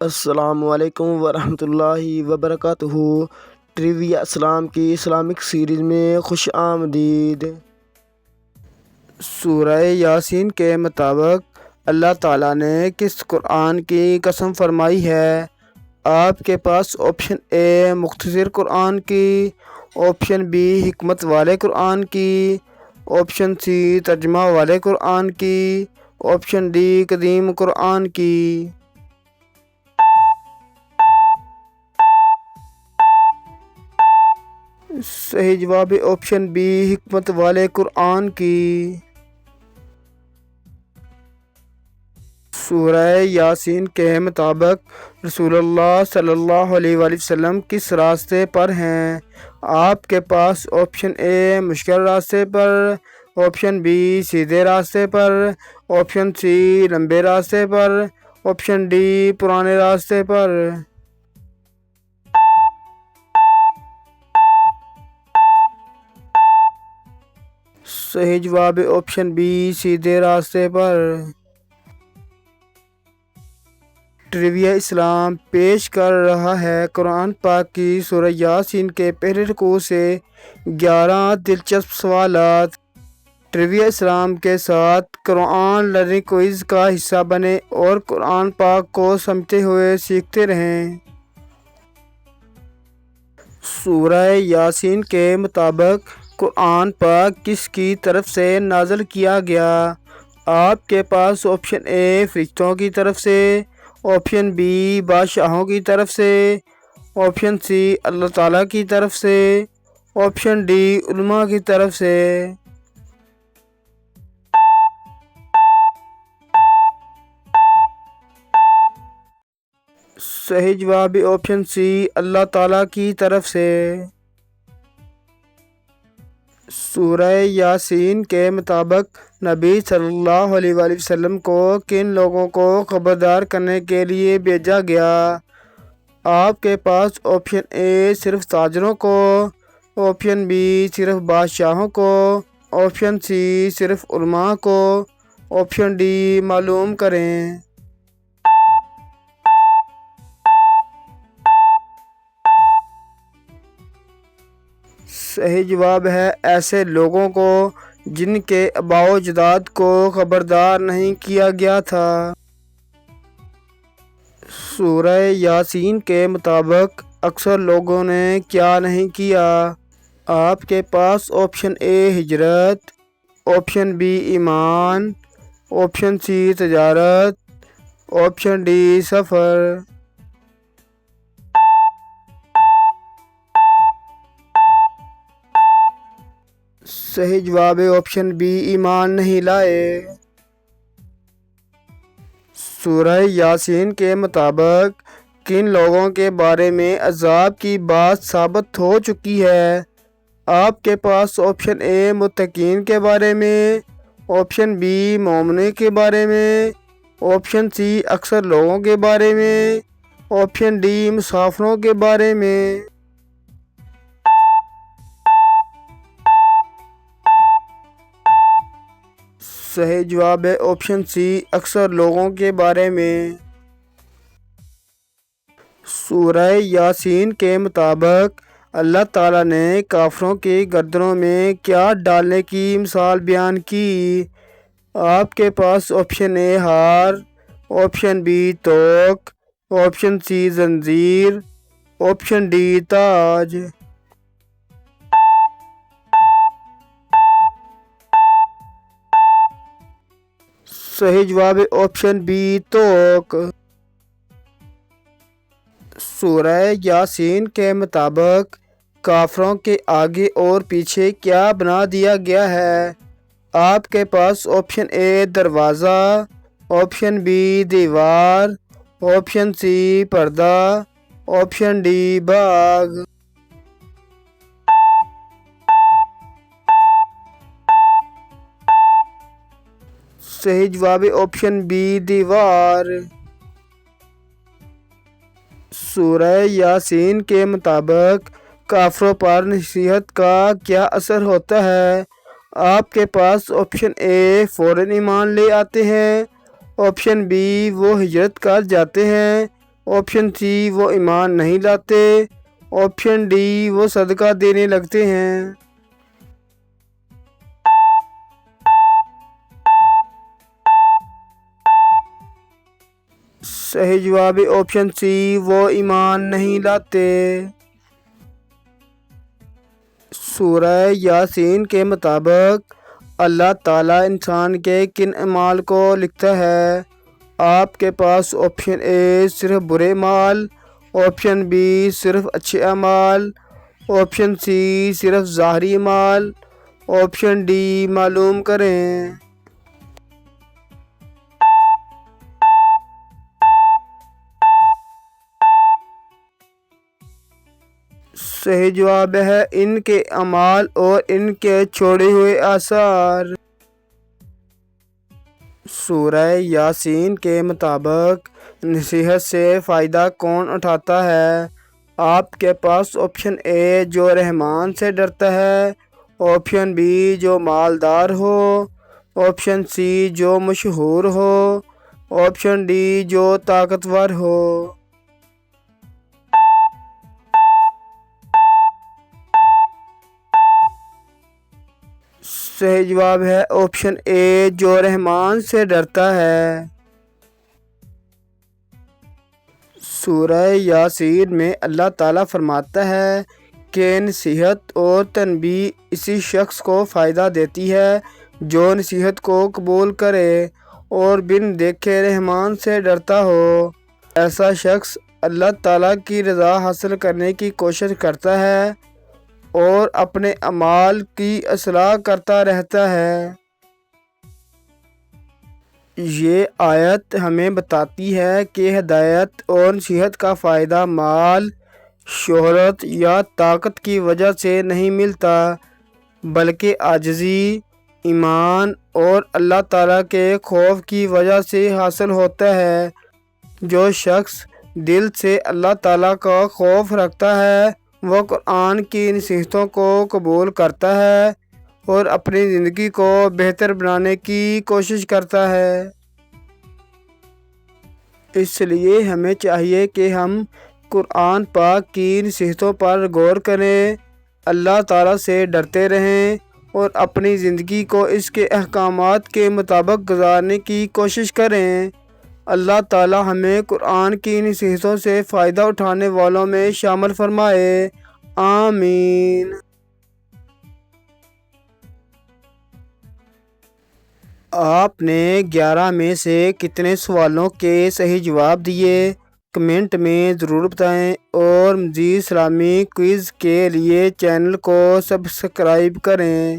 السلام علیکم ورحمۃ اللہ وبرکاتہ۔ ٹریویا اسلام کی اسلامک سیریز میں خوش آمدید۔ سورہ یاسین کے مطابق اللہ تعالیٰ نے کس قرآن کی قسم فرمائی ہے؟ آپ کے پاس آپشن اے مختصر قرآن کی، آپشن بی حکمت والے قرآن کی، آپشن سی ترجمہ والے قرآن کی، آپشن ڈی قدیم قرآن کی۔ صحیح جواب ہے آپشن بی حکمت والے قرآن کی۔ سورہ یاسین کے مطابق رسول اللہ صلی اللہ علیہ وآلہ وسلم کس راستے پر ہیں؟ آپ کے پاس آپشن اے مشکل راستے پر، آپشن بی سیدھے راستے پر، آپشن سی لمبے راستے پر، آپشن ڈی پرانے راستے پر۔ صحیح جواب ہے آپشن بی سیدھے راستے پر۔ ٹریویا اسلام پیش کر رہا ہے قرآن پاک کی سورہ یاسین کے پہلے رکوع سے 11 دلچسپ سوالات۔ ٹریویا اسلام کے ساتھ قرآن لرننگ کوئز کا حصہ بنیں اور قرآن پاک کو سمجھتے ہوئے سیکھتے رہیں۔ سورہ یاسین کے مطابق قرآن پاک کس کی طرف سے نازل کیا گیا؟ آپ کے پاس آپشن اے فرشتوں کی طرف سے، آپشن بی بادشاہوں کی طرف سے، آپشن سی اللہ تعالیٰ کی طرف سے، آپشن ڈی علماء کی طرف سے۔ صحیح جواب ہے آپشن سی اللہ تعالیٰ کی طرف سے۔ سورہ یاسین کے مطابق نبی صلی اللہ علیہ وآلہ وسلم کو کن لوگوں کو خبردار کرنے کے لیے بھیجا گیا؟ آپ کے پاس آپشن اے صرف تاجروں کو، آپشن بی صرف بادشاہوں کو، آپشن سی صرف علماء کو، آپشن ڈی معلوم کریں۔ صحیح جواب ہے ایسے لوگوں کو جن کے آباء و اجداد کو خبردار نہیں کیا گیا تھا۔ سورہ یاسین کے مطابق اکثر لوگوں نے کیا نہیں کیا؟ آپ کے پاس آپشن اے ہجرت، آپشن بی ایمان، آپشن سی تجارت، آپشن ڈی سفر۔ صحیح جواب ہے آپشن بی ایمان نہیں لائے۔ سورہ یاسین کے مطابق کن لوگوں کے بارے میں عذاب کی بات ثابت ہو چکی ہے؟ آپ کے پاس آپشن اے متقین کے بارے میں، آپشن بی مومنوں کے بارے میں، آپشن سی اکثر لوگوں کے بارے میں، آپشن ڈی مسافروں کے بارے میں۔ صحیح جواب ہے آپشن سی اکثر لوگوں کے بارے میں۔ سورہ یاسین کے مطابق اللہ تعالیٰ نے کافروں کی گردنوں میں کیا ڈالنے کی مثال بیان کی؟ آپ کے پاس آپشن اے ہار، آپشن بی توق، آپشن سی زنجیر، آپشن ڈی تاج۔ صحیح جواب ہے آپشن بی توق۔ سورہ یاسین کے مطابق کافروں کے آگے اور پیچھے کیا بنا دیا گیا ہے؟ آپ کے پاس آپشن اے دروازہ، آپشن بی دیوار، آپشن سی پردہ، آپشن ڈی باغ۔ صحیح جواب ہے آپشن بی دیوار۔ سورہ یاسین کے مطابق کافروں پر نصیحت کا کیا اثر ہوتا ہے؟ آپ کے پاس آپشن اے فوراً ایمان لے آتے ہیں، آپشن بی وہ ہجرت کر جاتے ہیں، آپشن سی وہ ایمان نہیں لاتے، آپشن ڈی وہ صدقہ دینے لگتے ہیں۔ صحیح جواب ہے آپشن سی وہ ایمان نہیں لاتے۔ سورہ یاسین کے مطابق اللہ تعالیٰ انسان کے کن اعمال کو لکھتا ہے؟ آپ کے پاس آپشن اے صرف برے اعمال، آپشن بی صرف اچھے اعمال، آپشن سی صرف ظاہری اعمال، آپشن ڈی معلوم کریں۔ صحیح جواب ہے ان کے اعمال اور ان کے چھوڑے ہوئے آثار۔ سورہ یاسین کے مطابق نصیحت سے فائدہ کون اٹھاتا ہے؟ آپ کے پاس آپشن اے جو رحمان سے ڈرتا ہے، آپشن بی جو مالدار ہو، آپشن سی جو مشہور ہو، آپشن ڈی جو طاقتور ہو۔ صحیح جواب ہے آپشن اے جو رحمان سے ڈرتا ہے۔ سورہ یاسین میں اللہ تعالیٰ فرماتا ہے کہ نصیحت اور تنبیہ اسی شخص کو فائدہ دیتی ہے جو نصیحت کو قبول کرے اور بن دیکھے رحمان سے ڈرتا ہو۔ ایسا شخص اللہ تعالیٰ کی رضا حاصل کرنے کی کوشش کرتا ہے اور اپنے اعمال کی اصلاح کرتا رہتا ہے۔ یہ آیت ہمیں بتاتی ہے کہ ہدایت اور نصیحت کا فائدہ مال، شہرت یا طاقت کی وجہ سے نہیں ملتا، بلکہ عاجزی، ایمان اور اللہ تعالیٰ کے خوف کی وجہ سے حاصل ہوتا ہے۔ جو شخص دل سے اللہ تعالیٰ کا خوف رکھتا ہے وہ قرآن کی نصیحتوں کو قبول کرتا ہے اور اپنی زندگی کو بہتر بنانے کی کوشش کرتا ہے۔ اس لیے ہمیں چاہیے کہ ہم قرآن پاک کی نصیحتوں پر غور کریں، اللہ تعالیٰ سے ڈرتے رہیں اور اپنی زندگی کو اس کے احکامات کے مطابق گزارنے کی کوشش کریں۔ اللہ تعالیٰ ہمیں قرآن کی نصیحتوں سے فائدہ اٹھانے والوں میں شامل فرمائے، آمین۔ آپ نے 11 میں سے کتنے سوالوں کے صحیح جواب دیے؟ کمنٹ میں ضرور بتائیں اور مزید اسلامی کوئز کے لیے چینل کو سبسکرائب کریں۔